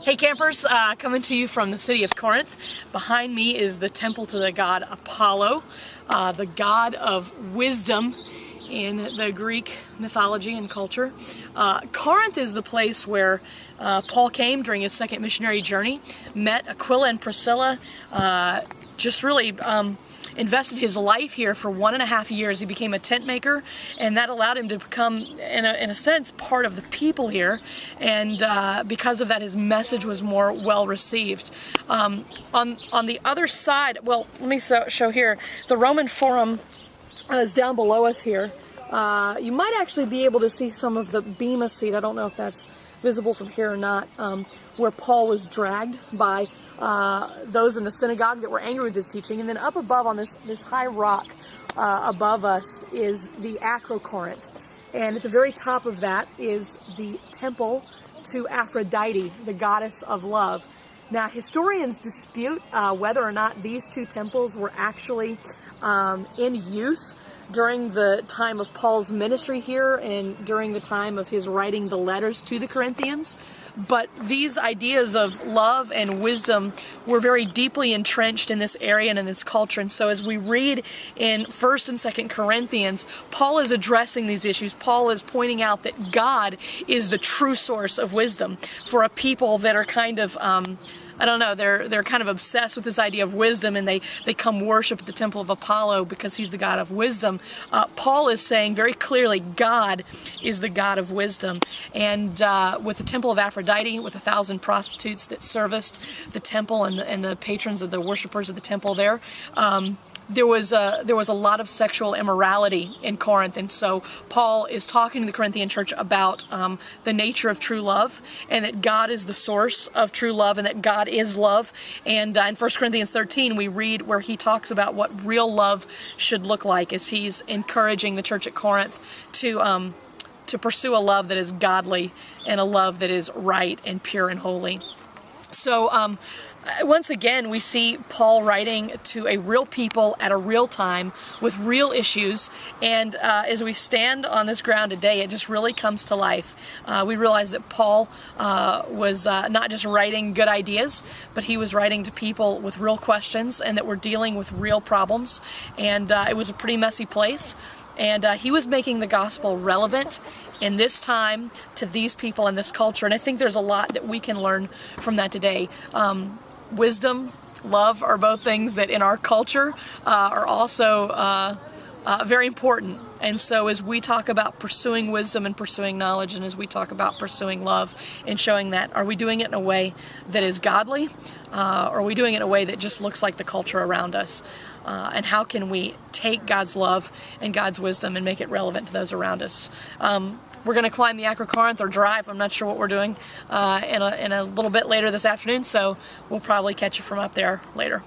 Hey campers, coming to you from the city of Corinth. Behind me is the temple to the god Apollo, the god of wisdom in the Greek mythology and culture. Corinth is the place where Paul came during his second missionary journey, met Aquila and Priscilla, just really invested his life here for 1.5 years. He became a tent maker, and that allowed him to become, in a sense, part of the people here. And because of that, his message was more well received. On the other side, well, let me show here. The Roman Forum is down below us here. You might actually be able to see some of the bema seat. I don't know if that's visible from here or not, where Paul was dragged by those in the synagogue that were angry with his teaching. And then up above on this high rock above us is the Corinth. And at the very top of that is the temple to Aphrodite, the goddess of love. Now, historians dispute whether or not these two temples were actually in use during the time of Paul's ministry here and during the time of his writing the letters to the Corinthians. But these ideas of love and wisdom were very deeply entrenched in this area and in this culture. And so as we read in 1st and 2nd Corinthians, Paul is addressing these issues. Paul is pointing out that God is the true source of wisdom for a people that are kind of I don't know, they're kind of obsessed with this idea of wisdom, and they come worship at the temple of Apollo because he's the god of wisdom. Paul is saying very clearly God is the god of wisdom. And with the temple of Aphrodite, with 1,000 prostitutes that serviced the temple and the patrons of the worshipers of the temple there, there was a lot of sexual immorality in Corinth. And so Paul is talking to the Corinthian church about the nature of true love, and that God is the source of true love, and that God is love. And in 1 Corinthians 13 we read where he talks about what real love should look like, as he's encouraging the church at Corinth to pursue a love that is godly and a love that is right and pure and holy. So once again, we see Paul writing to a real people at a real time with real issues, and as we stand on this ground today, it just really comes to life. We realize that Paul was not just writing good ideas, but he was writing to people with real questions and that were dealing with real problems, and it was a pretty messy place. And he was making the gospel relevant in this time to these people in this culture. And I think there's a lot that we can learn from that today. Wisdom, love are both things that in our culture are also very important. And so as we talk about pursuing wisdom and pursuing knowledge, and as we talk about pursuing love and showing that, are we doing it in a way that is godly? Or are we doing it in a way that just looks like the culture around us? And how can we take God's love and God's wisdom and make it relevant to those around us? We're going to climb the Corinth, or drive. I'm not sure what we're doing in a little bit later this afternoon, so we'll probably catch you from up there later.